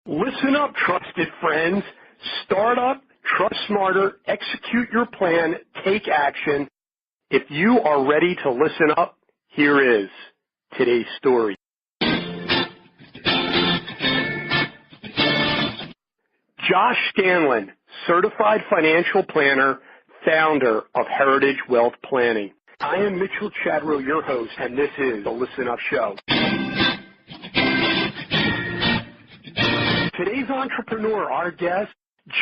Listen up, trusted friends. Start up, trust smarter, execute your plan, take action. If you are ready to listen up, here is today's story. Josh Scanlon, certified financial planner, founder of Heritage Wealth Planning. I am Mitchell Chadrow, your host, and this is the Listen Up Show. Today's entrepreneur, our guest,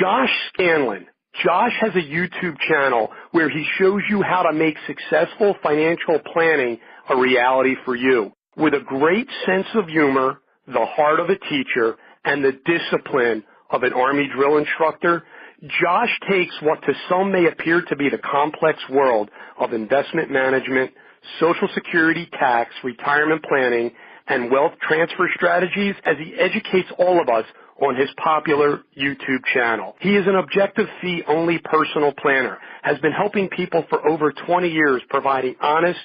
Josh Scandlen. Josh has a YouTube channel where he shows you how to make successful financial planning a reality for you. With a great sense of humor, the heart of a teacher, and the discipline of an Army drill instructor, Josh takes what to some may appear to be the complex world of investment management, Social Security tax, retirement planning, and wealth transfer strategies as he educates all of us on his popular YouTube channel. He is an objective fee-only personal planner, has been helping people for over 20 years, providing honest,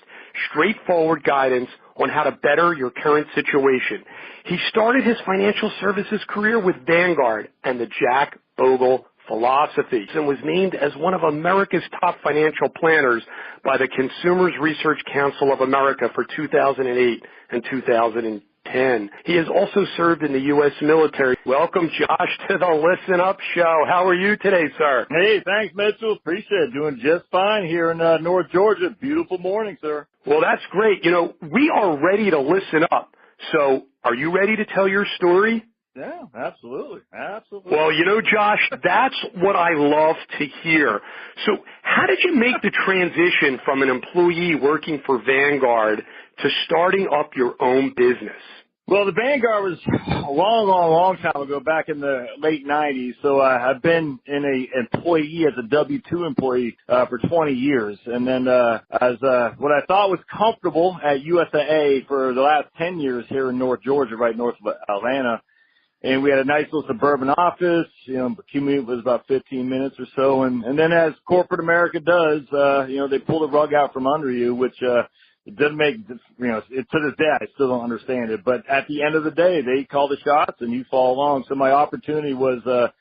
straightforward guidance on how to better your current situation. He started his financial services career with Vanguard and the Jack Bogle philosophy and was named as one of America's top financial planners by the Consumers Research Council of America for 2008 and 2010. He has also served in the U.S. military. Welcome, Josh, to the Listen Up Show. How are you today, sir? Hey, thanks, Mitchell. Appreciate it. Doing just fine here in North Georgia. Beautiful morning, sir. Well, that's great. You know, we are ready to listen up. So are you ready to tell your story? Yeah, absolutely. Absolutely. Well, you know, Josh, that's what I love to hear. So how did you make the transition from an employee working for Vanguard to starting up your own business? Well, the Vanguard was a long time ago, back in the late 90s. So I've been in a employee as a W-2 employee for 20 years. And then as what I thought was comfortable at USAA for the last 10 years here in North Georgia, right north of Atlanta. And we had a nice little suburban office, you know, commute was about 15 minutes or so. And then as corporate America does, you know, they pull the rug out from under you, which, it doesn't make, you know, to this day, I still don't understand it. But at the end of the day, they call the shots and you follow along. So my opportunity was, to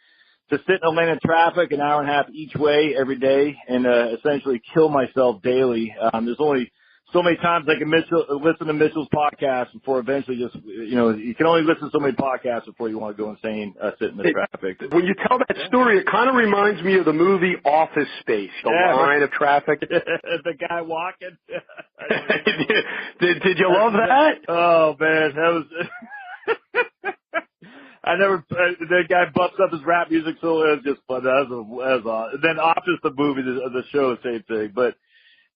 sit in Atlanta traffic an hour and a half each way every day and, essentially kill myself daily. There's only so many times I can listen to Mitchell's podcast before eventually just, you know, you can only listen to so many podcasts before you want to go insane, sit in the traffic. When you tell that story, it kind of reminds me of the movie Office Space, the line of traffic. The guy walking. Did you love that? Oh, man, that was... I never, the guy busts up his rap music, so it was just fun. That was then Office, the movie, the show, same thing. But,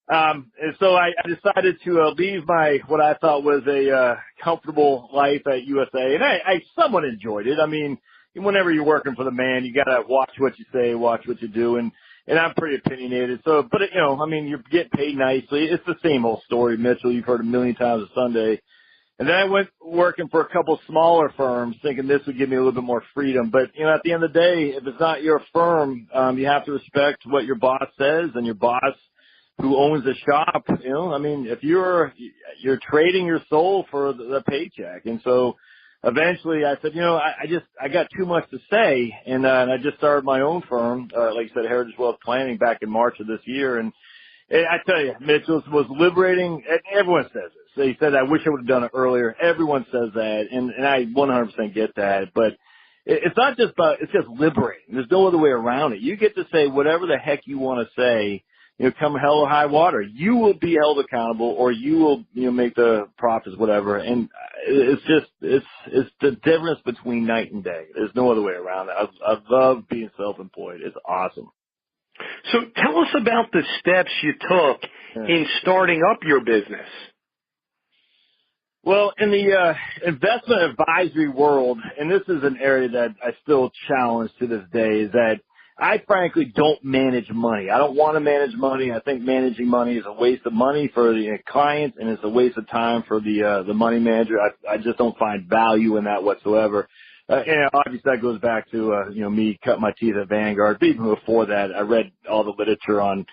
and so I decided to leave what I thought was a comfortable life at USA, and I somewhat enjoyed it. I mean, whenever you're working for the man, you gotta watch what you say, watch what you do, and I'm pretty opinionated. So, but you know, I mean, you're getting paid nicely. It's the same old story, Mitchell. You've heard a million times a Sunday. And then I went working for a couple smaller firms, thinking this would give me a little bit more freedom. But you know, at the end of the day, if it's not your firm, you have to respect what your boss says, and your boss, who owns the shop, you know, I mean, if you're trading your soul for the paycheck. And so eventually I said, you know, I got too much to say. And I just started my own firm, like I said, Heritage Wealth Planning, back in March of this year. And I tell you, Mitchell, it was liberating. Everyone says this. They said, I wish I would have done it earlier. Everyone says that. And I 100% get that. But it's not just it's just liberating. There's no other way around it. You get to say whatever the heck you want to say. You know, come hell or high water, you will be held accountable, or you will, you know, make the profits, whatever. And it's the difference between night and day. There's no other way around it. I love being self-employed. It's awesome. So tell us about the steps you took in starting up your business. Well, in the investment advisory world, and this is an area that I still challenge to this day, is that I frankly don't manage money. I don't want to manage money. I think managing money is a waste of money for the clients, and it's a waste of time for the money manager. I just don't find value in that whatsoever. And obviously that goes back to, you know, me cutting my teeth at Vanguard. But even before that, I read all the literature on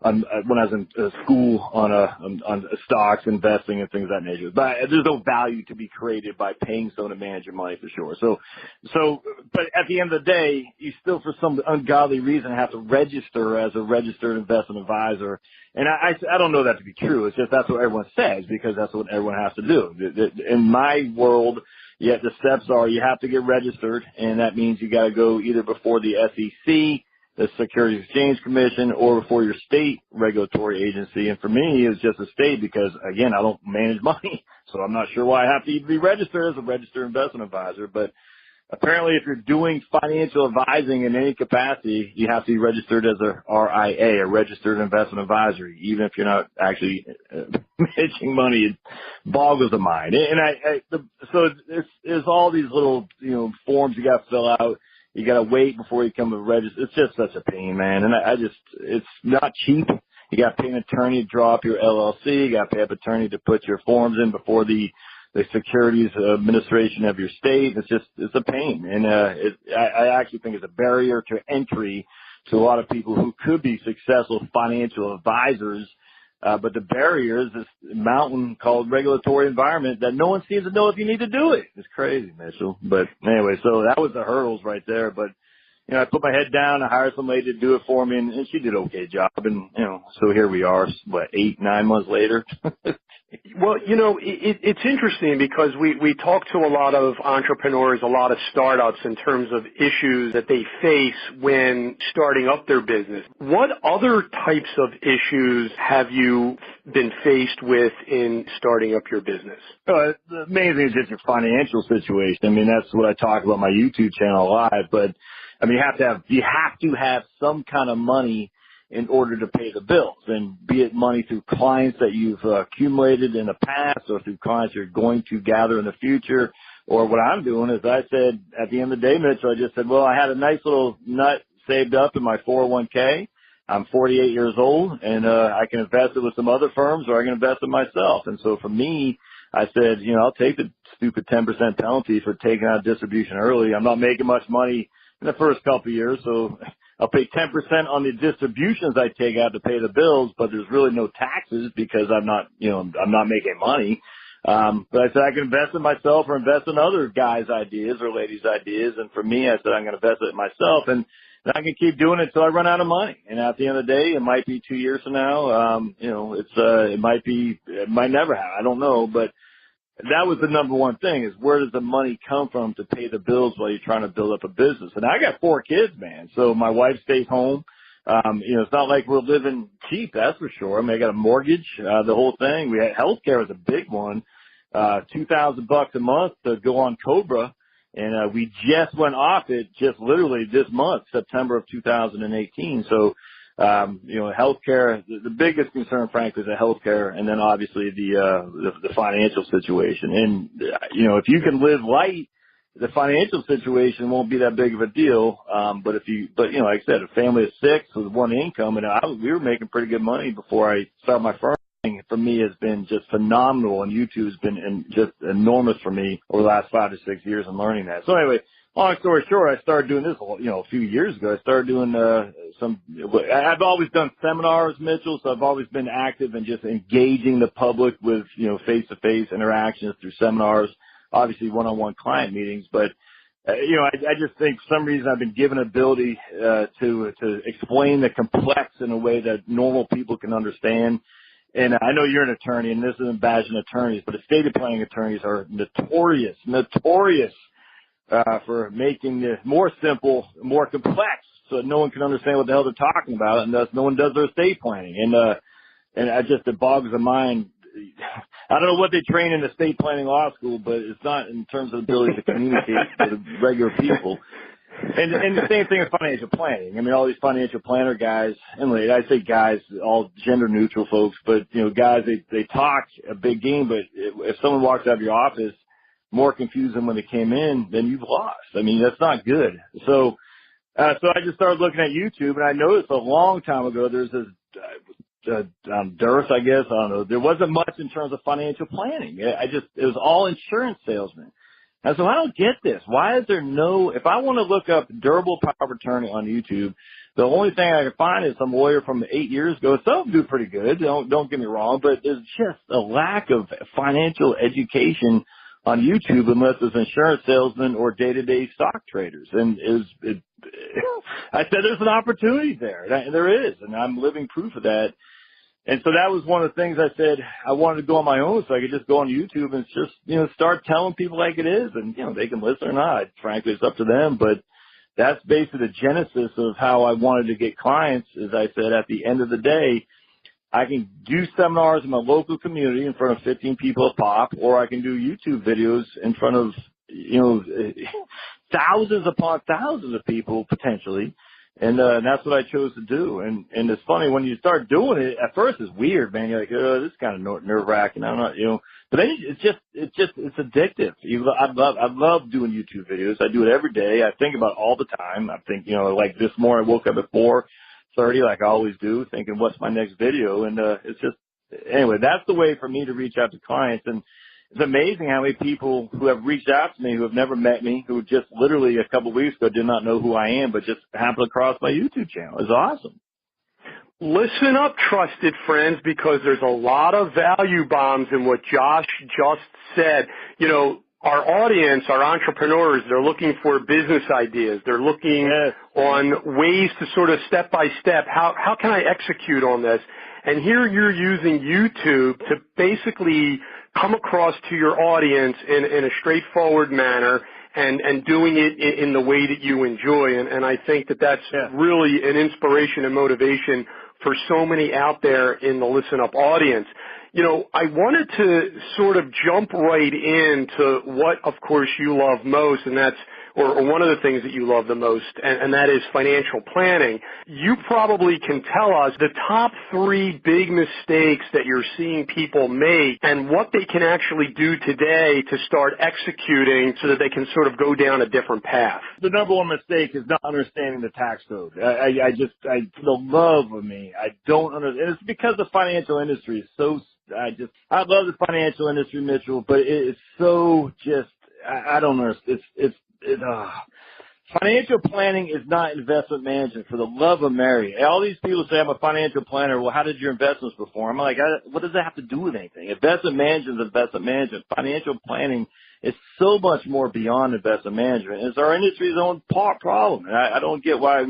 when I was in school on stocks, investing, and things of that nature. But there's no value to be created by paying someone to manage your money for sure. But at the end of the day, you still, for some ungodly reason, have to register as a registered investment advisor. And I don't know that to be true. It's just that's what everyone says because that's what everyone has to do. In my world, the steps are you have to get registered, and that means you got to go either before the SEC, the Securities Exchange Commission, or before your state regulatory agency. And for me, it's just a state because, again, I don't manage money, so I'm not sure why I have to even be registered as a registered investment advisor. But apparently, if you're doing financial advising in any capacity, you have to be registered as a RIA, a registered investment advisory, even if you're not actually managing money. It boggles the mind. And so there's all these little, forms you got to fill out. You got to wait before you come to register. It's just such a pain, man. And it's not cheap. You got to pay an attorney to draw up your LLC. You got to pay an attorney to put your forms in before the Securities Administration of your state. It's a pain. And, I actually think it's a barrier to entry to a lot of people who could be successful financial advisors. But the barrier is this mountain called regulatory environment that no one seems to know if you need to do it. It's crazy, Mitchell. But anyway, so that was the hurdles right there. But, I put my head down. I hired some lady to do it for me, and she did an okay job. And, so here we are, 8, 9 months later. Well, it's interesting because we talk to a lot of entrepreneurs, a lot of startups in terms of issues that they face when starting up their business. What other types of issues have you been faced with in starting up your business? The main thing is just your financial situation. I mean, that's what I talk about on my YouTube channel a lot. But I mean, you have to have some kind of money in order to pay the bills, and be it money through clients that you've accumulated in the past or through clients you're going to gather in the future. Or what I'm doing is I said at the end of the day, Mitchell, I just said, well, I had a nice little nut saved up in my 401k. I'm 48 years old, and I can invest it with some other firms, or I can invest it myself. And so for me, I said, I'll take the stupid 10% penalty for taking out distribution early. I'm not making much money in the first couple of years, so I'll pay 10% on the distributions I take out to pay the bills, but there's really no taxes because I'm not making money. But I said I can invest in myself or invest in other guys' ideas or ladies' ideas. And for me, I said I'm going to invest it in myself, and I can keep doing it until I run out of money. And at the end of the day, it might be 2 years from now. It might never happen. I don't know, but that was the number one thing is where does the money come from to pay the bills while you're trying to build up a business? And I got 4 kids, man. So my wife stays home. It's not like we're living cheap, that's for sure. I mean, I got a mortgage, the whole thing. We had healthcare was a big one, $2,000 a month to go on Cobra. And, we just went off it just literally this month, September of 2018. So, healthcare, the biggest concern, frankly, is the healthcare, and then obviously the financial situation. And, if you can live light, the financial situation won't be that big of a deal. But like I said, a family of 6 with 1 income, and we were making pretty good money before I started my firm. For me has been just phenomenal, and YouTube has been just enormous for me over the last 5 to 6 years in learning that. So anyway, long story short, I started doing this, a few years ago. I started doing I've always done seminars, Mitchell, so I've always been active in just engaging the public with, face-to-face interactions through seminars, obviously one-on-one client meetings. But, I just think for some reason I've been given ability to explain the complex in a way that normal people can understand. And I know you're an attorney, and this isn't bashing attorneys, but estate planning attorneys are notorious for making this more simple, more complex, so that no one can understand what the hell they're talking about, and thus no one does their estate planning. And it boggles the mind. I don't know what they train in estate planning law school, but it's not in terms of the ability to communicate with regular people. And the same thing with financial planning. I mean, all these financial planner guys, and I say guys, all gender neutral folks, but, guys, they talk a big game, but if someone walks out of your office more confused than when they came in, then you've lost. I mean, that's not good. So I just started looking at YouTube, and I noticed a long time ago there's this dearth, I guess. I don't know. There wasn't much in terms of financial planning. It was all insurance salesmen. And so I don't get this. Why is there if I want to look up durable power of attorney on YouTube, the only thing I can find is some lawyer from 8 years ago. Some of them do pretty good. Don't get me wrong, but there's just a lack of financial education on YouTube unless it's insurance salesmen or day-to-day stock traders. And I said there's an opportunity there. There is, and I'm living proof of that. And so that was one of the things I said I wanted to go on my own so I could just go on YouTube and just, start telling people like it is. And, they can listen or not. Frankly, it's up to them. But that's basically the genesis of how I wanted to get clients. As I said, at the end of the day, I can do seminars in my local community in front of 15 people a pop, or I can do YouTube videos in front of, thousands upon thousands of people potentially. And that's what I chose to do. And it's funny when you start doing it, at first it's weird, man. You're like, oh, this is kind of nerve wracking. I'm not, but then it's addictive. I love doing YouTube videos. I do it every day. I think about it all the time. I think, like this morning I woke up at 4:30 like I always do, thinking what's my next video. And anyway, that's the way for me to reach out to clients. And it's amazing how many people who have reached out to me who have never met me, who just literally a couple of weeks ago did not know who I am, but just happened across my YouTube channel. It's awesome. Listen up, trusted friends, because there's a lot of value bombs in what Josh just said. Our audience, our entrepreneurs, they're looking for business ideas. They're looking on ways to sort of step by step, how can I execute on this? And here you're using YouTube to basically come across to your audience in a straightforward manner and doing it in the way that you enjoy. And I think that's really an inspiration and motivation for so many out there in the Listen Up audience. I wanted to sort of jump right into what, of course, you love most, and that's or one of the things that you love the most, and that is financial planning. You probably can tell us the top 3 big mistakes that you're seeing people make and what they can actually do today to start executing so that they can sort of go down a different path. The number one mistake is not understanding the tax code. For the love of me, I don't understand. And it's because the financial industry is so, I love the financial industry, Mitchell, but it's so just, I don't understand. Financial planning is not investment management, for the love of Mary. All these people say I'm a financial planner. Well, how did your investments perform? I'm like, what does that have to do with anything? Investment management is investment management. Financial planning is so much more beyond investment management. It's our industry's own problem. And I don't get why all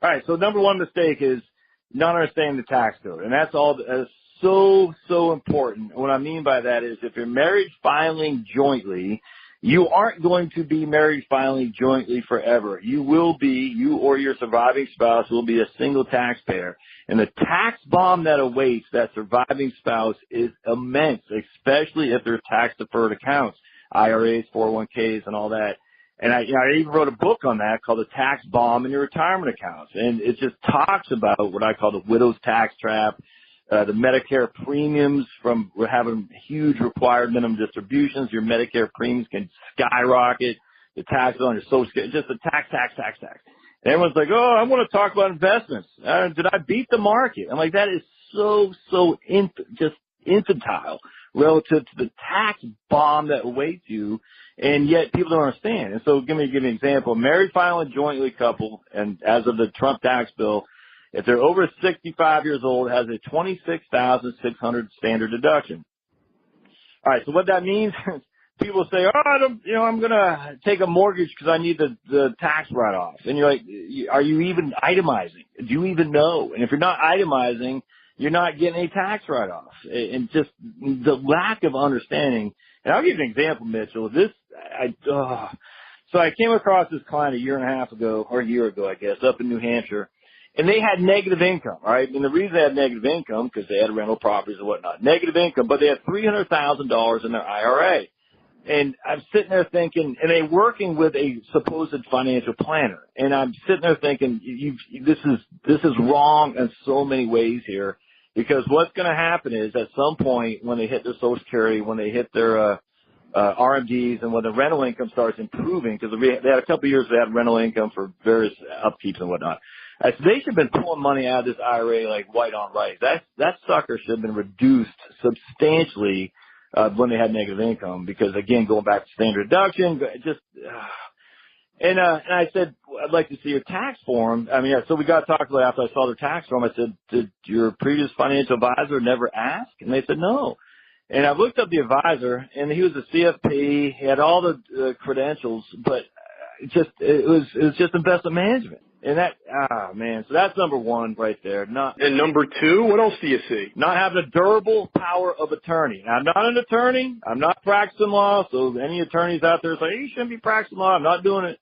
right. So number one mistake is not understanding the tax code. And that's so important. And what I mean by that is if you're married filing jointly, you aren't going to be married filing jointly forever. You or your surviving spouse will be a single taxpayer. And the tax bomb that awaits that surviving spouse is immense, especially if there's tax-deferred accounts, IRAs, 401ks, and all that. And I even wrote a book on that called The Tax Bomb in Your Retirement Accounts. And it just talks about what I call the widow's tax trap, the Medicare premiums from having huge required minimum distributions. Your Medicare premiums can skyrocket. The taxes on your Social Security, just the tax. And everyone's like, oh, I want to talk about investments. Did I beat the market? I'm like, that is so infantile relative to the tax bomb that awaits you, and yet people don't understand. And so give me an example. Married filing jointly couple, and as of the Trump tax bill, if they're over 65 years old, has a $26,600 standard deduction. All right, so what that means, people say, oh, I'm going to take a mortgage because I need the tax write-off. And you're like, are you even itemizing? Do you even know? And if you're not itemizing, you're not getting a tax write-off. And just the lack of understanding. And I'll give you an example, Mitchell. So I came across this client a year ago, I guess, up in New Hampshire. And they had negative income, right? And the reason they had negative income, because they had rental properties and whatnot, negative income, but they had $300,000 in their IRA. And I'm sitting there thinking, and they're working with a supposed financial planner. And I'm sitting there thinking, this is wrong in so many ways here, because what's going to happen is at some point when they hit their Social Security, when they hit their RMDs, and when the rental income starts improving, because they had a couple of years they had rental income for various upkeeps and whatnot. So they should have been pulling money out of this IRA like white on rice. That sucker should have been reduced substantially when they had negative income, because again, going back to standard deduction, and I said, I'd like to see your tax form. I mean, so we got to talk about it after I saw their tax form. I said, did your previous financial advisor never ask? And they said, no. And I looked up the advisor, and he was a CFP. He had all the credentials, but it was just investment management. And so that's number one right there. And number two, what else do you see? Not having a durable power of attorney. Now, I'm not an attorney. I'm not practicing law. So any attorneys out there say, hey, you shouldn't be practicing law. I'm not doing it.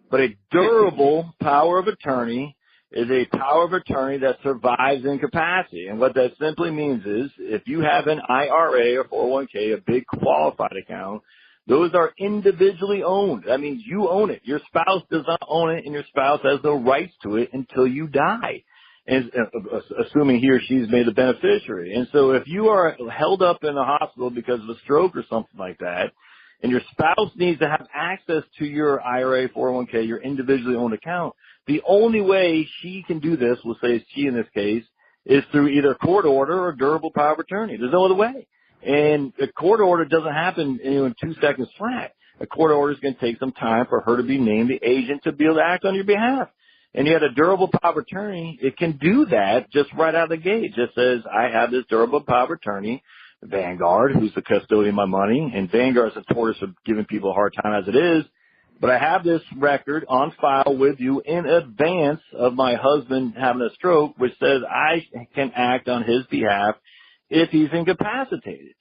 But a durable power of attorney is a power of attorney that survives incapacity. And what that simply means is if you have an IRA or 401k, a big qualified account, those are individually owned. That means you own it. Your spouse does not own it, and your spouse has no rights to it until you die, and assuming he or she's made the beneficiary. And so if you are held up in the hospital because of a stroke or something like that, and your spouse needs to have access to your IRA, 401k, your individually owned account, the only way she can do this, we'll say it's she in this case, is through either court order or durable power of attorney. There's no other way. And a court order doesn't happen in 2 seconds flat. A court order is going to take some time for her to be named the agent to be able to act on your behalf. And you had a durable power of attorney. It can do that just right out of the gate. It just says, I have this durable power of attorney, Vanguard, who's the custodian of my money. And Vanguard is notorious for giving people a hard time as it is. But I have this record on file with you in advance of my husband having a stroke, which says I can act on his behalf if he's incapacitated.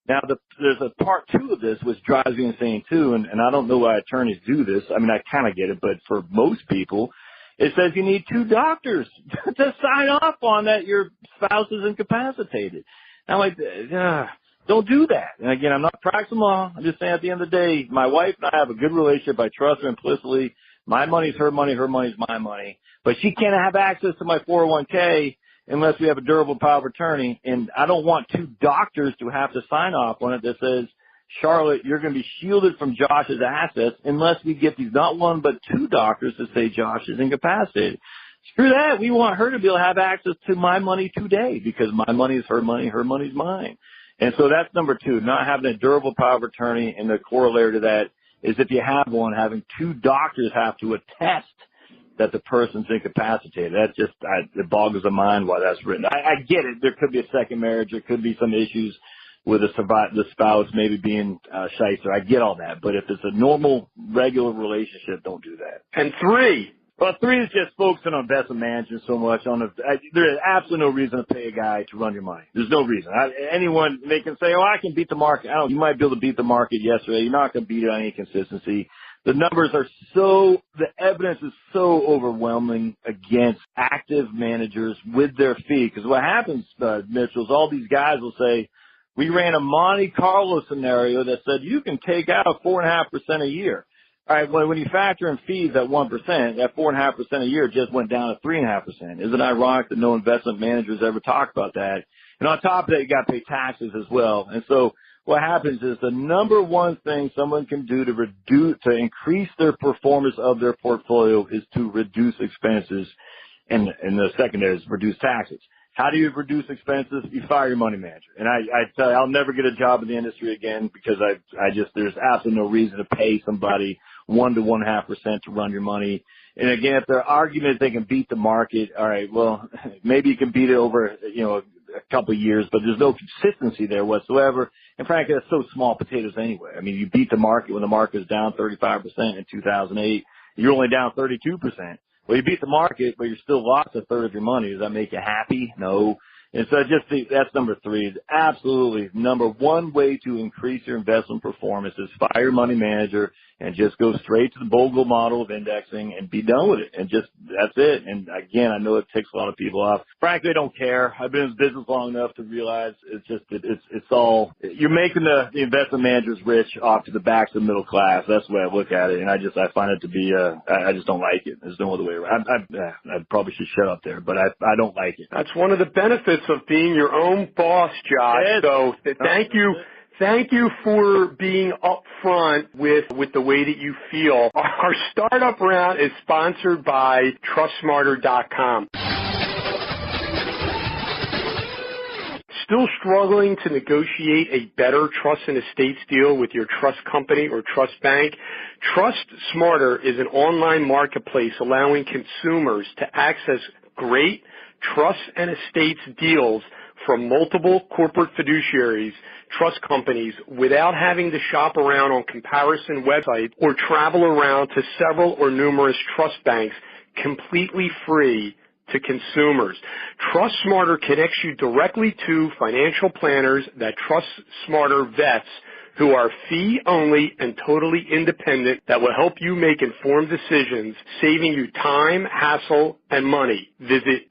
Now, there's a part two of this which drives me insane too, and I don't know why attorneys do this. I mean, I kind of get it, but for most people, it says you need 2 doctors to sign off on that your spouse is incapacitated. Now, don't do that. And again, I'm not practicing law. I'm just saying at the end of the day, my wife and I have a good relationship. I trust her implicitly. My money's her money's my money. But she can't have access to my 401k unless we have a durable power of attorney. And I don't want 2 doctors to have to sign off on it that says, Charlotte, you're going to be shielded from Josh's assets unless we get these not 1 but 2 doctors to say Josh is incapacitated. Screw that. We want her to be able to have access to my money today because my money is her money's mine. And so that's number 2, not having a durable power of attorney. And the corollary to that is if you have one, having 2 doctors have to attest that the person's incapacitated. That just, it boggles the mind why that's written. I get it. There could be a second marriage. There could be some issues with the spouse maybe being shyster. I get all that. But if it's a normal, regular relationship, don't do that. And 3. Well, 3 is just focusing on investment management so much. There is absolutely no reason to pay a guy to run your money. There's no reason. Anyone, they can say, oh, I can beat the market. You might be able to beat the market yesterday. You're not going to beat it on any consistency. The numbers are the evidence is so overwhelming against active managers with their fee. Because what happens, Mitchell, is all these guys will say, we ran a Monte Carlo scenario that said you can take out 4.5% a year. All right, well, when you factor in fees at 1%, that 4.5% a year just went down to 3.5%. Isn't it ironic that no investment managers ever talk about that? And on top of that, you got to pay taxes as well. And so what happens is the number one thing someone can do to increase their performance of their portfolio is to reduce expenses, and the second is reduce taxes. How do you reduce expenses? You fire your money manager. And I tell you, I'll never get a job in the industry again because there's absolutely no reason to pay somebody 1 to 1.5% to run your money. And again, if their argument is they can beat the market, all right, well, maybe you can beat it over, a couple of years, but there's no consistency there whatsoever. And frankly, that's so small potatoes anyway. I mean, you beat the market when the market was down 35% in 2008. You're only down 32%. Well, you beat the market, but you're still lost a third of your money. Does that make you happy? No. And so that's number 3. Absolutely. Number 1 way to increase your investment performance is fire your money manager and just go straight to the Bogle model of indexing and be done with it. And that's it. And again, I know it ticks a lot of people off. Frankly, I don't care. I've been in business long enough to realize it's all, you're making the investment managers rich off to the backs of the middle class. That's the way I look at it. And I find it to be, I just don't like it. There's no other way around. I probably should shut up there, but I don't like it. That's one of the benefits of being your own boss, Josh. So thank you. Thank you for being upfront with the way that you feel. Our startup round is sponsored by TrustSmarter.com. Still struggling to negotiate a better trust and estates deal with your trust company or trust bank? Trust Smarter is an online marketplace allowing consumers to access great trust and estates deals from multiple corporate fiduciaries, trust companies, without having to shop around on comparison websites or travel around to several or numerous trust banks, completely free to consumers. Trust Smarter connects you directly to financial planners that Trust Smarter vets, who are fee-only and totally independent, that will help you make informed decisions, saving you time, hassle, and money. Visit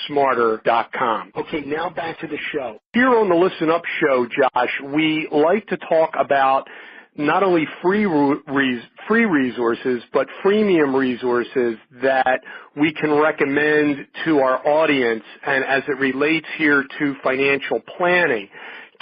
TrustSmarter.com. Okay, now back to the show. Here on the Listen Up show, Josh, we like to talk about not only free resources, but freemium resources that we can recommend to our audience, and as it relates here to financial planning.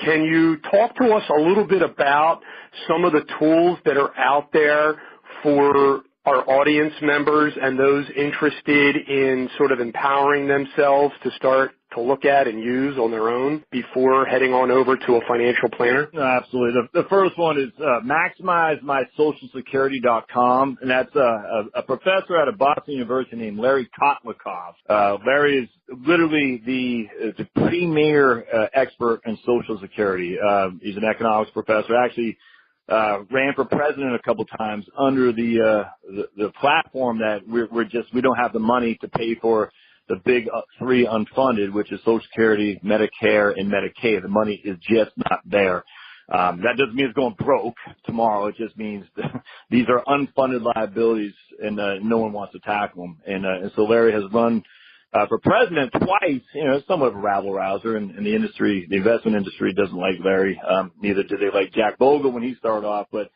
Can you talk to us a little bit about some of the tools that are out there for our audience members and those interested in sort of empowering themselves to start to look at and use on their own before heading on over to a financial planner? Absolutely. The first one is MaximizeMySocialSecurity.com, and that's a professor at a Boston University named Larry Kotlikov. Larry is literally the premier expert in Social Security. He's an economics professor. Actually, ran for president a couple times under the platform that we don't have the money to pay for the big three unfunded, which is Social Security, Medicare, and Medicaid. The money is just not there. That doesn't mean it's going broke tomorrow. It just means these are unfunded liabilities, and no one wants to tackle them. And so Larry has run for president twice. You know, it's somewhat of a rabble rouser, and the industry, the investment industry, doesn't like Larry. Neither did they like Jack Bogle when he started off. But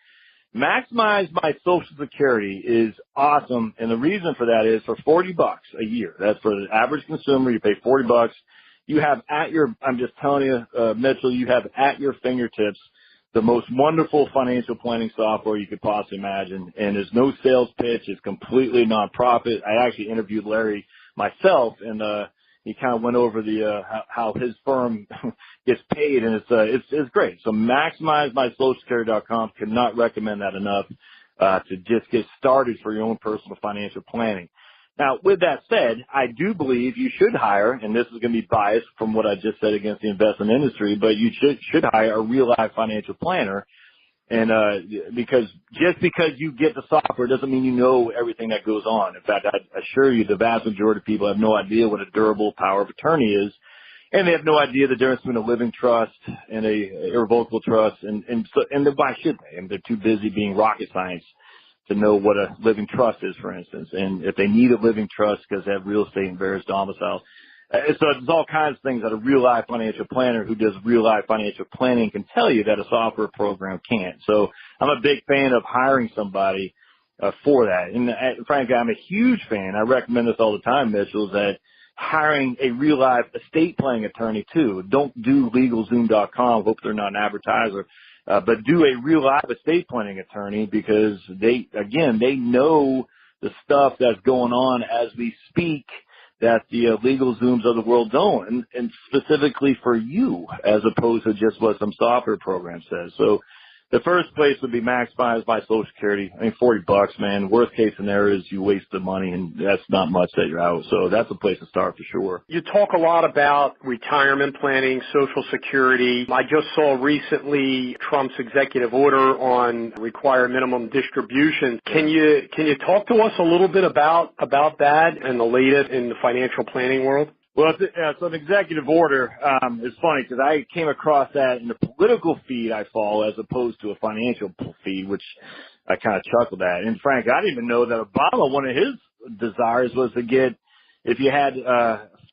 Maximize My Social Security is awesome, and the reason for that is for $40 a year. That's for the average consumer. You pay $40. You have I'm just telling you, Mitchell, you have at your fingertips the most wonderful financial planning software you could possibly imagine. And there's no sales pitch. It's completely nonprofit. I actually interviewed Larry myself, and he kind of went over how his firm gets paid, and it's great. So MaximizeMySocialSecurity.com. Cannot recommend that enough to just get started for your own personal financial planning. Now, with that said, I do believe you should hire, and this is going to be biased from what I just said against the investment industry, but you should hire a real-life financial planner. And because you get the software doesn't mean you know everything that goes on. In fact, I assure you the vast majority of people have no idea what a durable power of attorney is, and they have no idea the difference between a living trust and a irrevocable trust. And why should they? And they're too busy being rocket science to know what a living trust is, for instance. And if they need a living trust because they have real estate in various domiciles. So there's all kinds of things that a real-life financial planner who does real-life financial planning can tell you that a software program can't. So I'm a big fan of hiring somebody for that. And frankly, I'm a huge fan. I recommend this all the time, Mitchell, that hiring a real-life estate planning attorney, too. Don't do LegalZoom.com. Hope they're not an advertiser. But do a real-life estate planning attorney because they know the stuff that's going on as we speak that the LegalZooms of the world don't, and specifically for you, as opposed to just what some software program says. So the first place would be Maximize My Social Security. I mean, $40, man. Worst case scenario is you waste the money, and that's not much that you're out. So that's a place to start for sure. You talk a lot about retirement planning, Social Security. I just saw recently Trump's executive order on required minimum distribution. Can you talk to us a little bit about that and the latest in the financial planning world? Well, so an executive order is funny because I came across that in the political feed I follow as opposed to a financial feed, which I kind of chuckled at. And frankly, I didn't even know that Obama, one of his desires was to get, if you had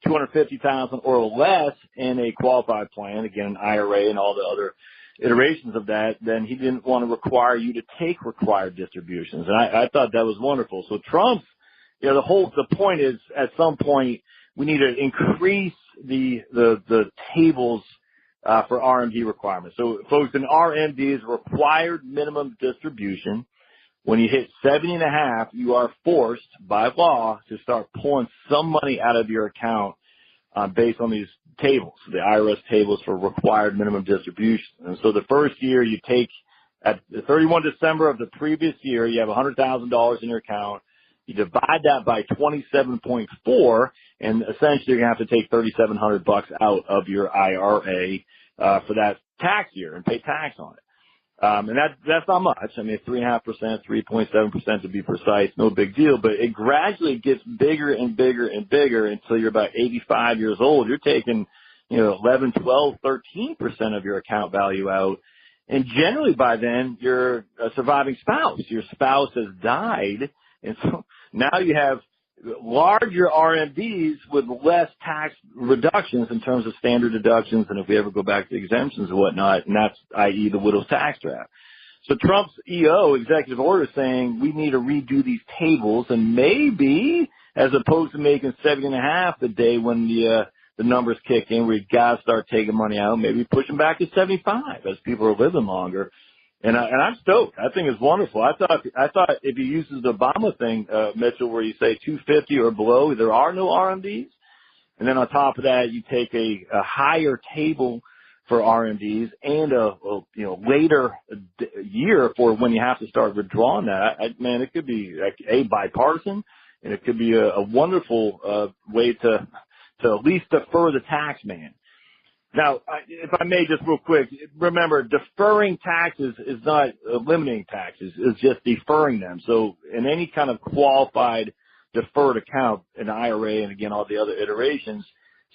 $250,000 or less in a qualified plan, again, an IRA and all the other iterations of that, then he didn't want to require you to take required distributions. And I thought that was wonderful. So Trump's, the point is at some point, we need to increase the tables for RMD requirements. So, folks, an RMD is required minimum distribution. When you hit 70.5, you are forced by law to start pulling some money out of your account based on these tables, the IRS tables for required minimum distributions. And so the first year you take at the 31 December of the previous year, you have $100,000 in your account. You divide that by 27.4, and essentially you're going to have to take $3,700 out of your IRA for that tax year and pay tax on it. And that's not much. I mean, 3.5%, 3.7% to be precise, no big deal, but it gradually gets bigger and bigger and bigger until you're about 85 years old. You're taking, 11, 12, 13% of your account value out. And generally by then, you're a surviving spouse. Your spouse has died. And so now you have larger RMDs with less tax reductions in terms of standard deductions, and if we ever go back to exemptions and whatnot, and that's i.e. the widow's tax draft. So Trump's EO, executive order, saying we need to redo these tables, and maybe as opposed to making 70.5 the day when the numbers kick in, we got to start taking money out, maybe push them back to 75 as people are living longer. And I'm stoked. I think it's wonderful. I thought if you use the Obama thing, Mitchell, where you say 250 or below, there are no RMDs. And then on top of that, you take a higher table for RMDs and a later year for when you have to start withdrawing that. Man, it could be a bipartisan, and it could be a wonderful way to at least defer the tax man. Now, if I may just real quick, remember, deferring taxes is not eliminating taxes. It's just deferring them. So in any kind of qualified deferred account, an IRA, and again, all the other iterations,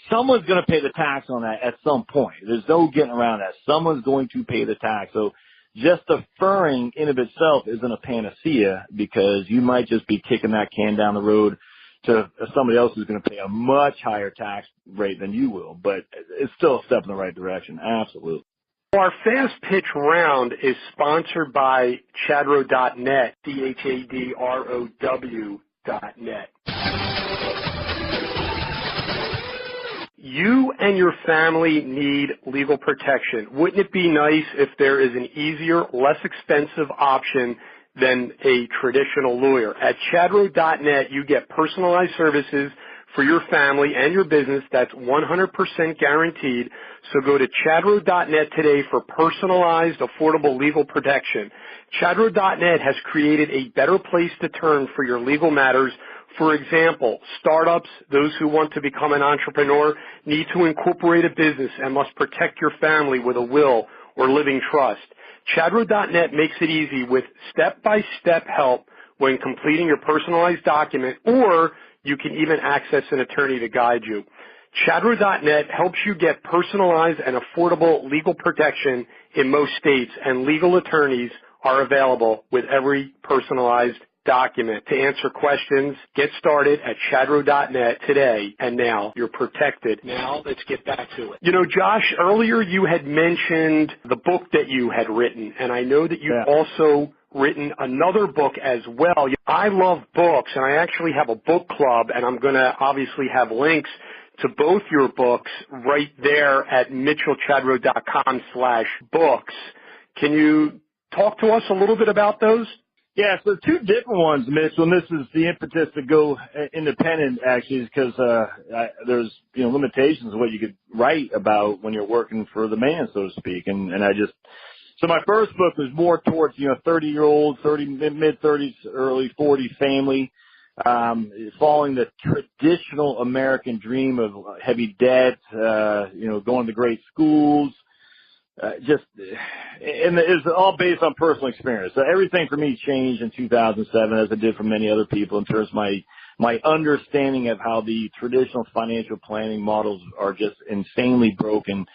someone's going to pay the tax on that at some point. There's no getting around that. Someone's going to pay the tax. So just deferring in of itself isn't a panacea, because you might just be kicking that can down the road to somebody else who's going to pay a much higher tax rate than you will. But it's still a step in the right direction. Absolutely. Our Fast Pitch round is sponsored by Chadrow.net, CHADROW.net. You and your family need legal protection. Wouldn't it be nice if there is an easier, less expensive option than a traditional lawyer? At Chadrow.net, you get personalized services for your family and your business that's 100% guaranteed. So go to Chadrow.net today for personalized, affordable legal protection. Chadrow.net has created a better place to turn for your legal matters. For example, startups, those who want to become an entrepreneur, need to incorporate a business and must protect your family with a will or living trust. Chadrow.net makes it easy with step-by-step help when completing your personalized document, or you can even access an attorney to guide you. Chadrow.net helps you get personalized and affordable legal protection in most states, and legal attorneys are available with every personalized document. To answer questions, get started at Chadrow.net today, and now you're protected. Now let's get back to it. Josh, earlier you had mentioned the book that you had written, and I know that you've also written another book as well. I love books, and I actually have a book club, and I'm going to obviously have links to both your books right there at mitchellchadrow.com/books. Can you talk to us a little bit about those? Yeah, so two different ones, Mitchell, and this is the impetus to go independent, actually, because there's limitations of what you could write about when you're working for the man, so to speak. So my first book was more towards 30-year-old, mid-30s, early 40s family, following the traditional American dream of heavy debt, going to great schools. And it's all based on personal experience. So everything for me changed in 2007, as it did for many other people, in terms of my understanding of how the traditional financial planning models are just insanely broken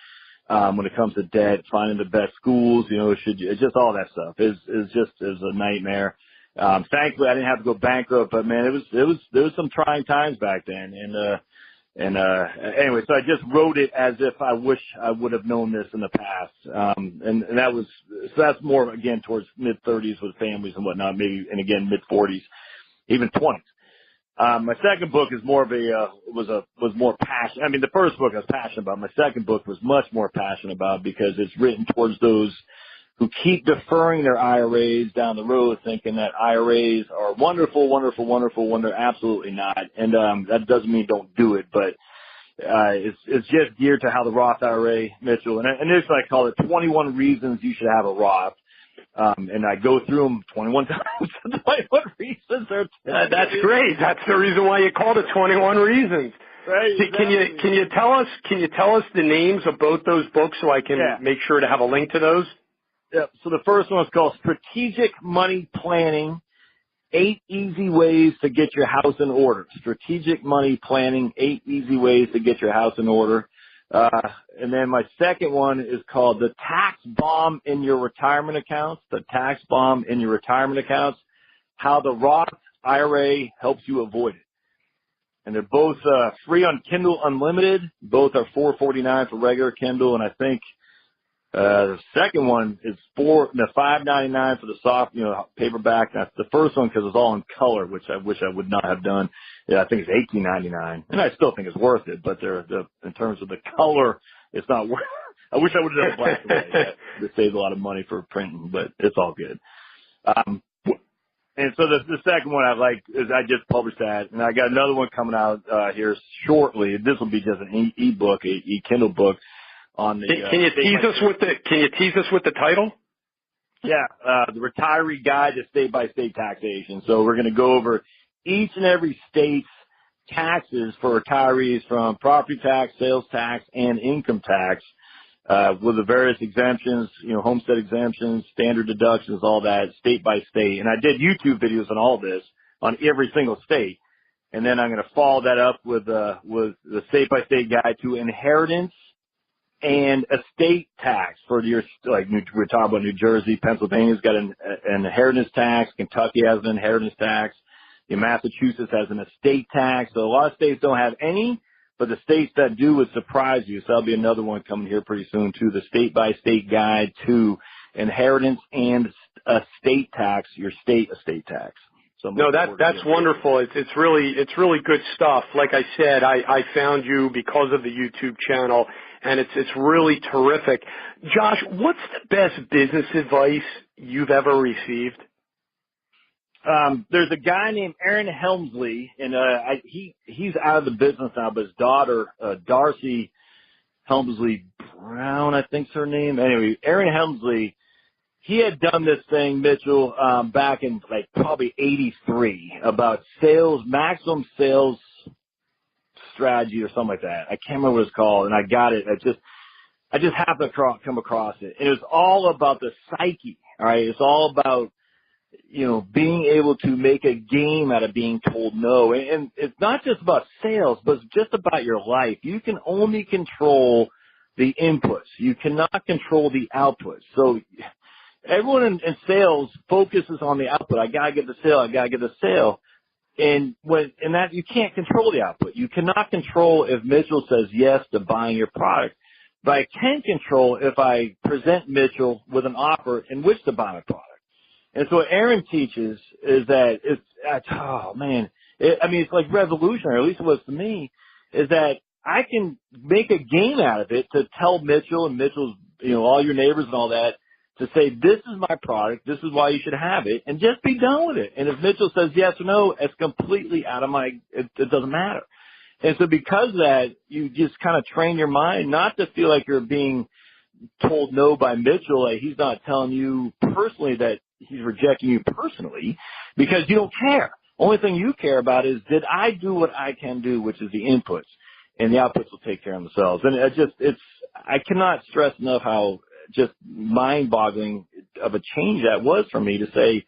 when it comes to debt, finding the best schools, just all that stuff is a nightmare. Thankfully, I didn't have to go bankrupt, but man, there was some trying times back then, anyway, so I just wrote it as if I wish I would have known this in the past. And that's more, again, towards mid-30s with families and whatnot, maybe, and again, mid-40s, even 20s. My second book is more of was more passionate. I mean, the first book I was passionate about. My second book was much more passionate about, because it's written towards those who keep deferring their IRAs down the road, thinking that IRAs are wonderful, wonderful, wonderful, when they're absolutely not. And that doesn't mean don't do it, but It's just geared to how the Roth IRA, Mitchell, and initially I call it 21 reasons you should have a Roth. And I go through them 21 times. 21 reasons. That's great. That's the reason why you called it 21 Reasons. Right. Exactly. Can you tell us the names of both those books so I can make sure to have a link to those? Yeah. So the first one is called Strategic Money Planning, 8 Easy Ways to Get Your House in Order. Strategic Money Planning, 8 Easy Ways to Get Your House in Order. And then my second one is called The Tax Bomb in Your Retirement Accounts. The Tax Bomb in Your Retirement Accounts, How the Roth IRA Helps You Avoid It. And they're both free on Kindle Unlimited. Both are $4.49 for regular Kindle, and I think the second one is $5.99 for the soft, paperback. That's the first one because it's all in color, which I wish I would not have done. Yeah, I think it's $18.99, and I still think it's worth it. But in terms of the color, it's not worth. I wish I would have done black and white. It saves a lot of money for printing, but it's all good. And so the second one I like is I just published that, and I got another one coming out here shortly. This will be just an e-book, e-Kindle book on the. Can you tease us with the title? Yeah, the Retiree Guide to State-by-State Taxation. So we're going to go over each and every state's taxes for retirees, from property tax, sales tax, and income tax. With the various exemptions, homestead exemptions, standard deductions, all that, state by state. And I did YouTube videos on all this, on every single state. And then I'm going to follow that up with the state by state guide to inheritance and estate tax for your, we're talking about New Jersey, Pennsylvania's got an inheritance tax, Kentucky has an inheritance tax, Massachusetts has an estate tax. So a lot of states don't have any. But the states that do would surprise you. So that'll be another one coming here pretty soon too. The state-by-state guide to inheritance and estate tax, your state estate tax. So no, that's wonderful. It's really good stuff. Like I said, I found you because of the YouTube channel, and it's really terrific. Josh, what's the best business advice you've ever received? There's a guy named Aaron Helmsley, and he's out of the business now, but his daughter, Darcy Helmsley Brown, I think's her name. Anyway, Aaron Helmsley, he had done this thing, Mitchell, back in probably 83 about maximum sales strategy or something like that. I can't remember what it's called, and I got it. I just happened to come across it. And it was all about the psyche, all right? It's all about being able to make a game out of being told no. And it's not just about sales, but it's just about your life. You can only control the inputs. You cannot control the outputs. So everyone in sales focuses on the output. I gotta get the sale. And that you can't control the output. You cannot control if Mitchell says yes to buying your product. But I can control if I present Mitchell with an offer in which to buy my product. And so what Aaron teaches is that it's like revolutionary, at least it was to me, is that I can make a game out of it to tell Mitchell and Mitchell's, all your neighbors and all that, to say, this is my product, this is why you should have it, and just be done with it. And if Mitchell says yes or no, it's completely out of it doesn't matter. And so because of that, you just kind of train your mind not to feel like you're being told no by Mitchell, like he's not telling you personally that he's rejecting you personally, because you don't care. Only thing you care about is, did I do what I can do, which is the inputs, and the outputs will take care of themselves. And I cannot stress enough how just mind-boggling of a change that was for me to say,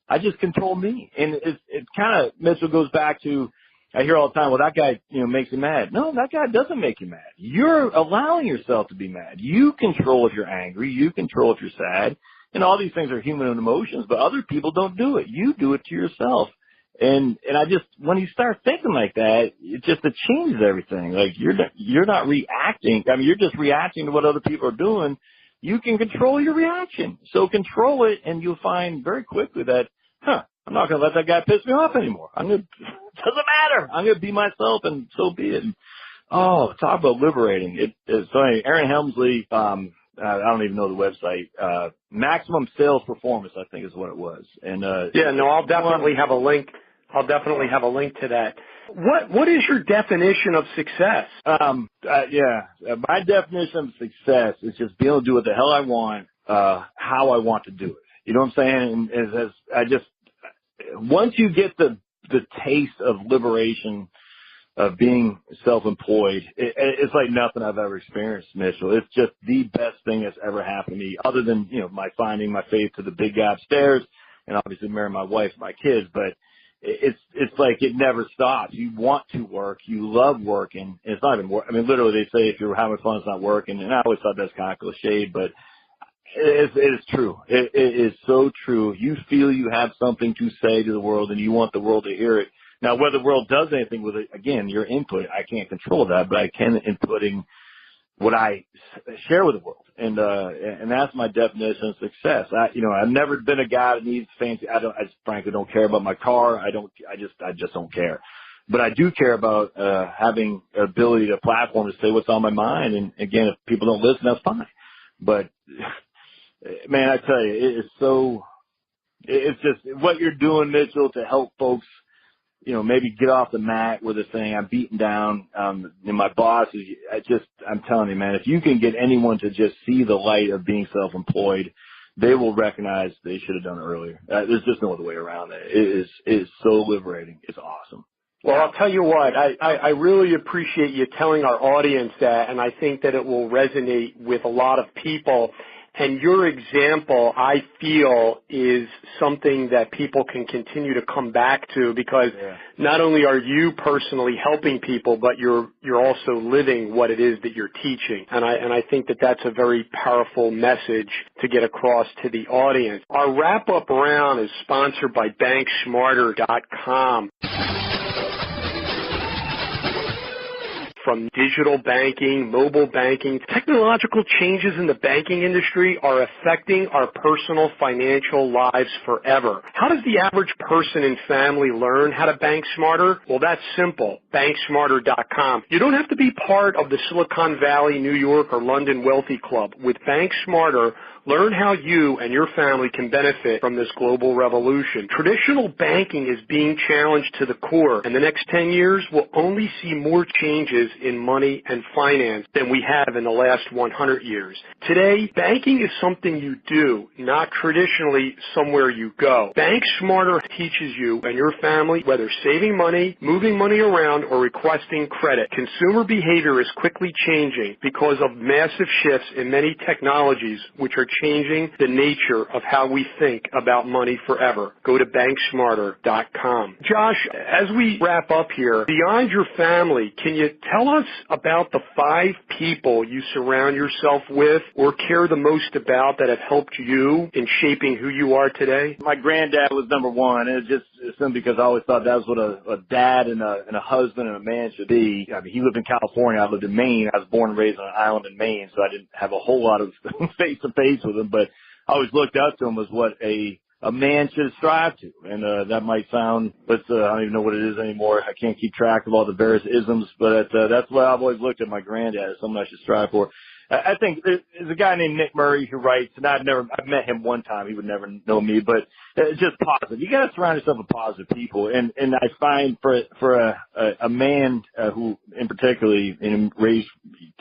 I just control me. And it kind of, Mitchell, goes back to, I hear all the time, well, that guy, makes me mad. No, that guy doesn't make you mad. You're allowing yourself to be mad. You control if you're angry. You control if you're sad. And all these things are human emotions, but other people don't do it. You do it to yourself. And I just, when you start thinking like that, it changes everything. Like you're not reacting. I mean, you're just reacting to what other people are doing. You can control your reaction. So control it, and you'll find very quickly that, I'm not going to let that guy piss me off anymore. Doesn't matter. I'm going to be myself, and so be it. Oh, talk about liberating. So anyway, Aaron Helmsley, I don't even know the website. Maximum Sales Performance, I think is what it was. And I'll definitely have a link. I'll definitely have a link to that. What is your definition of success? My definition of success is just being able to do what the hell I want, how I want to do it. You know what I'm saying? Once you get the taste of liberation of being self-employed, it's like nothing I've ever experienced, Mitchell. It's just the best thing that's ever happened to me, other than, my finding my faith to the big guy upstairs and obviously marrying my wife and my kids. But it's like it never stops. You want to work. You love working. It's not even work. I mean, literally they say if you're having fun, it's not working. And I always thought that's kind of cliched, but it is true. It is so true. You feel you have something to say to the world and you want the world to hear it. Now, whether the world does anything with it, again, your input, I can't control that, but I can inputting what I share with the world. And that's my definition of success. I've never been a guy that needs fancy. I just frankly don't care about my car. I just don't care. But I do care about, having the ability to platform to say what's on my mind. And again, if people don't listen, that's fine. But man, I tell you, it's just what you're doing, Mitchell, to help folks, maybe get off the mat where they're saying I'm beaten down. And my boss is, I'm telling you, man, if you can get anyone to just see the light of being self-employed, they will recognize they should have done it earlier. There's just no other way around it. It is so liberating. It's awesome. Well, I'll tell you what, I really appreciate you telling our audience that, and I think that it will resonate with a lot of people. And your example, I feel, is something that people can continue to come back to, because not only are you personally helping people, but you're also living what it is that you're teaching. And I think that that's a very powerful message to get across to the audience. Our wrap-up round is sponsored by BankSmarter.com. From digital banking, mobile banking, technological changes in the banking industry are affecting our personal financial lives forever. How does the average person and family learn how to bank smarter? Well, that's simple. BankSmarter.com. You don't have to be part of the Silicon Valley, New York, or London Wealthy Club. With Bank Smarter, learn how you and your family can benefit from this global revolution. Traditional banking is being challenged to the core, and the next 10 years will only see more changes in money and finance than we have in the last 100 years. Today, banking is something you do, not traditionally somewhere you go. Bank Smarter teaches you and your family whether saving money, moving money around, or requesting credit. Consumer behavior is quickly changing because of massive shifts in many technologies which are changing the nature of how we think about money forever. Go to BankSmarter.com. Josh, as we wrap up here, beyond your family, can you tell us about the 5 people you surround yourself with or care the most about that have helped you in shaping who you are today? My granddad was number one, and it's simply because I always thought that was what a dad and a husband and a man should be. I mean, he lived in California. I lived in Maine. I was born and raised on an island in Maine, so I didn't have a whole lot of face-to-face with him, but I always looked up to him as what a man should strive to. And that might sound, I don't even know what it is anymore. I can't keep track of all the various isms, but that's what I've always looked at my granddad as someone I should strive for. I think there's a guy named Nick Murray who writes, and I've met him one time. He would never know me, but it's just positive. You got to surround yourself with positive people. And I find for a man who, in particularly, raised,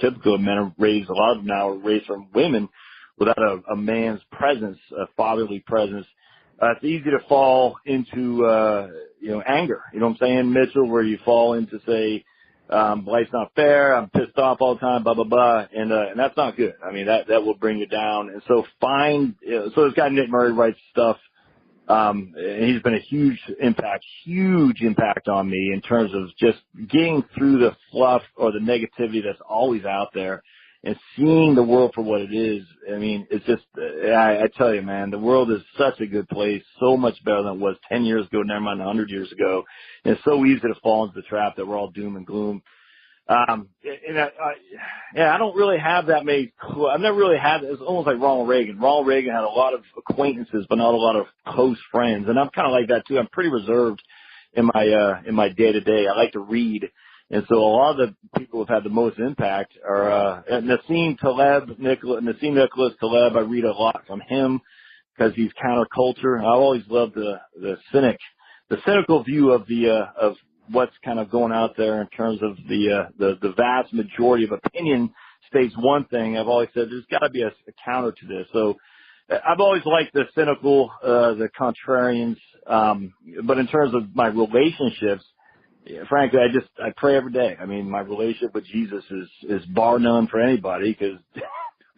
typical men are raised, a lot of them now are raised from women without a man's presence, a fatherly presence. It's easy to fall into, anger. You know what I'm saying, Mitchell, where you fall into, say, life's not fair, I'm pissed off all the time, blah, blah, blah. And that's not good. I mean, that will bring you down. And so so this guy Nick Murray writes stuff, and he's been a huge impact on me in terms of just getting through the fluff or the negativity that's always out there and seeing the world for what it is. I mean, it's just, I tell you, man, the world is such a good place, so much better than it was 10 years ago, never mind 100 years ago. And it's so easy to fall into the trap that we're all doom and gloom. I don't really have that many. I've never really had. It's almost like Ronald Reagan. Ronald Reagan had a lot of acquaintances, but not a lot of close friends. And I'm kind of like that too. I'm pretty reserved in my day to day. I like to read, and so a lot of the people who've had the most impact are Nassim Nicholas Taleb. I read a lot from him because he's counterculture. I always loved the cynic the cynical view of of what's kind of going out there in terms of the vast majority of opinion states one thing. I've always said there's got to be a counter to this. So I've always liked the cynical, the contrarians. But in terms of my relationships, frankly, I pray every day. I mean, my relationship with Jesus is bar none for anybody, because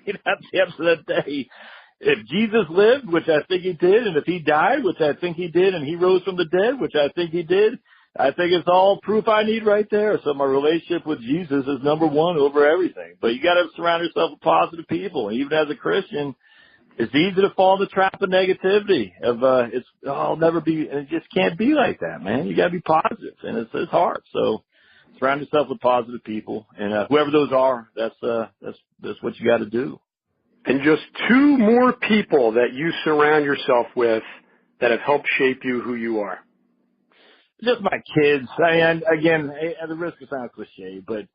at the end of the day, if Jesus lived, which I think he did, and if he died, which I think he did, and he rose from the dead, which I think he did, I think it's all proof I need right there. So my relationship with Jesus is number one over everything. But you got to surround yourself with positive people. And even as a Christian, it's easy to fall in the trap of negativity. I'll never be, and it just can't be like that, man. You got to be positive, and it's hard. So surround yourself with positive people, and whoever those are, that's what you got to do. And just two more people that you surround yourself with that have helped shape you who you are. Just my kids. I mean, again, at the risk of sounding cliche, but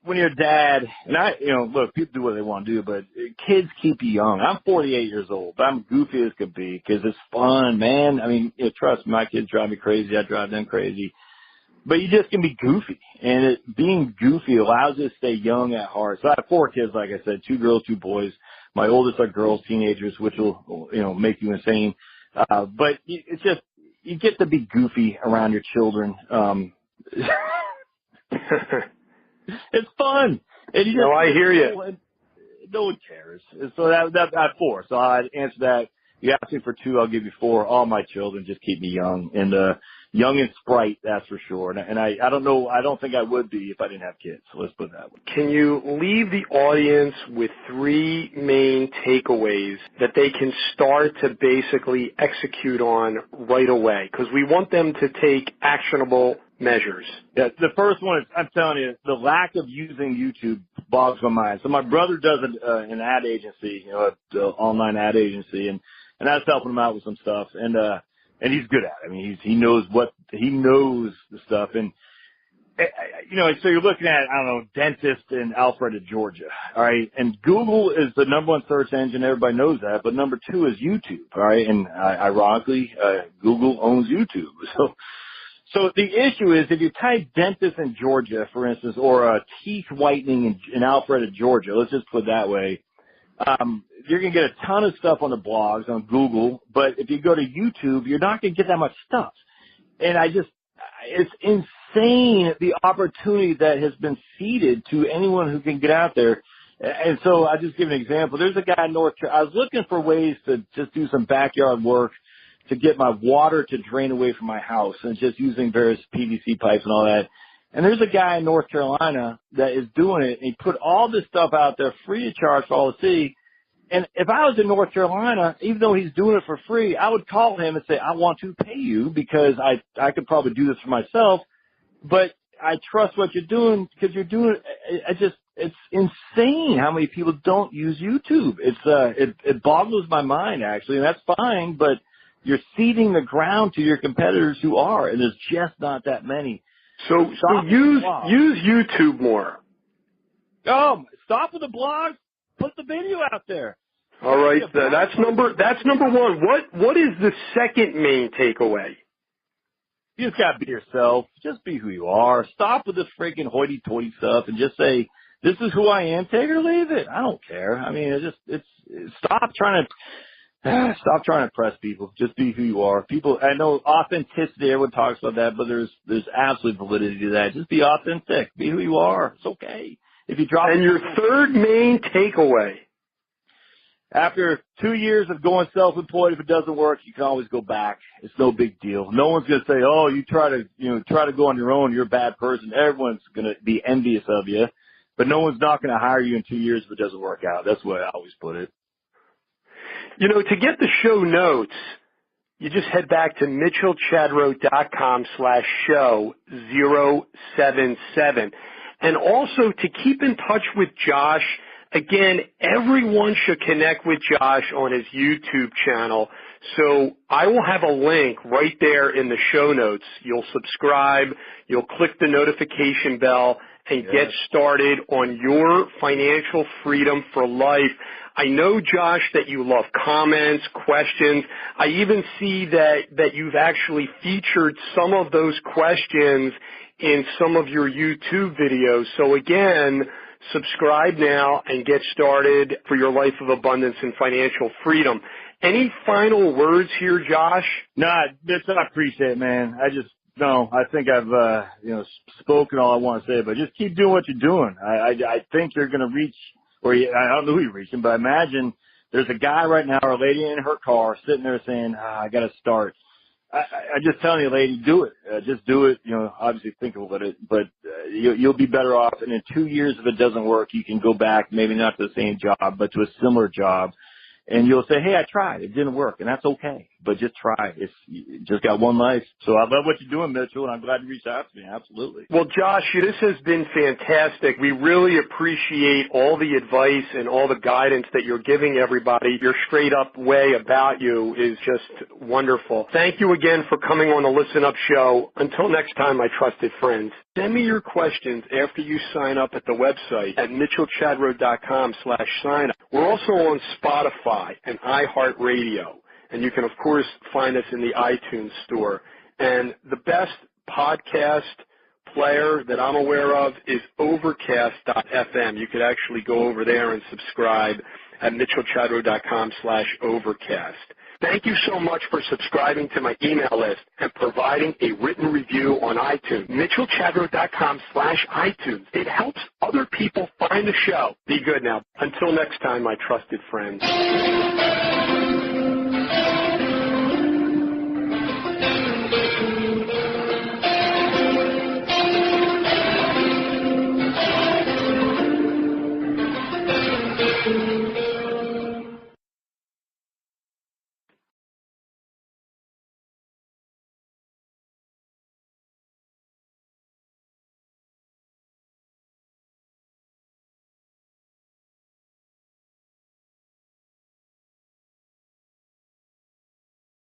when you're a dad, and look, people do what they want to do, but kids keep you young. I'm 48 years old, but I'm goofy as could be because it's fun, man. I mean, trust me, my kids drive me crazy. I drive them crazy. But you just can be goofy, and being goofy allows you to stay young at heart. So I have 4 kids, like I said, 2 girls, 2 boys. My oldest are girls, teenagers, which will, make you insane. But it's just, you get to be goofy around your children. It's fun. And I hear you. No one cares. So that's 4. So I'd answer that. You ask me for 2, I'll give you 4. All my children just keep me young and young and sprite, that's for sure. And I don't know. I don't think I would be if I didn't have kids. So let's put it that way. Can you leave the audience with 3 main takeaways that they can start to basically execute on right away? Because we want them to take actionable measures. Yeah, the first one is, I'm telling you, the lack of using YouTube bogs my mind. So my brother does an ad agency, an online ad agency, and I was helping him out with some stuff, and he's good at it. I mean, he knows the stuff, and so you're looking at, I don't know, dentist in Alpharetta, Georgia, all right? And Google is the number 1 search engine. Everybody knows that. But number 2 is YouTube, all right? And ironically, Google owns YouTube. So the issue is if you type dentist in Georgia, for instance, or teeth whitening in Alpharetta, Georgia, let's just put it that way, you're going to get a ton of stuff on the blogs, on Google. But if you go to YouTube, you're not going to get that much stuff. And it's insane the opportunity that has been ceded to anyone who can get out there. And so I'll just give an example. There's a guy in North Carolina. I was looking for ways to just do some backyard work to get my water to drain away from my house, and just using various PVC pipes and all that. And there's a guy in North Carolina that is doing it, and he put all this stuff out there free of charge for all to see. And if I was in North Carolina, even though he's doing it for free, I would call him and say, I want to pay you because I could probably do this for myself, but I trust what you're doing because you're doing it. It's insane how many people don't use YouTube. It boggles my mind, actually, and that's fine, but you're ceding the ground to your competitors who are, and there's just not that many. So use YouTube more. Stop with the blogs. Put the video out there. All right, that's number 1. What is the second main takeaway? You just gotta be yourself. Just be who you are. Stop with this freaking hoity-toity stuff and just say, "This is who I am. Take it or leave it. I don't care." I mean, stop trying to impress people. Just be who you are. People, I know authenticity. Everyone talks about that, but there's absolute validity to that. Just be authentic. Be who you are. It's okay. If you drop. And your third main takeaway. After 2 years of going self-employed, if it doesn't work, you can always go back. It's no big deal. No one's going to say, "Oh, you try to go on your own. You're a bad person." Everyone's going to be envious of you, but no one's not going to hire you in 2 years if it doesn't work out. That's the way I always put it. To get the show notes, you just head back to mitchellchadro.com/show 077. And also to keep in touch with Josh, again, everyone should connect with Josh on his YouTube channel. So I will have a link right there in the show notes. You'll subscribe, you'll click the notification bell, and get started on your financial freedom for life. I know, Josh, that you love comments, questions. I even see that you've actually featured some of those questions in some of your YouTube videos. So again, subscribe now and get started for your life of abundance and financial freedom. Any final words here, Josh? No, Mitch, I appreciate it, man. I think I've, spoken all I want to say, but just keep doing what you're doing. I think you're going to reach, I don't know who you're reaching, but imagine there's a guy right now or a lady in her car sitting there saying, I got to start. I just telling you, lady, do it. Just do it. Obviously think about it, but you'll be better off. And in 2 years, if it doesn't work, you can go back, maybe not to the same job, but to a similar job. And you'll say, hey, I tried. It didn't work. And that's okay. But just try. You just got one life. So I love what you're doing, Mitchell, and I'm glad you reached out to me. Absolutely. Well, Josh, this has been fantastic. We really appreciate all the advice and all the guidance that you're giving everybody. Your straight-up way about you is just wonderful. Thank you again for coming on the Listen Up Show. Until next time, my trusted friends, send me your questions after you sign up at the website at mitchellchadro.com/sign-up. We're also on Spotify and iHeartRadio, and you can, of course, find us in the iTunes store. And the best podcast player that I'm aware of is Overcast.fm. You could actually go over there and subscribe at mitchellchadro.com/overcast. Thank you so much for subscribing to my email list and providing a written review on iTunes. mitchellchadro.com/iTunes. It helps other people find the show. Be good now. Until next time, my trusted friends.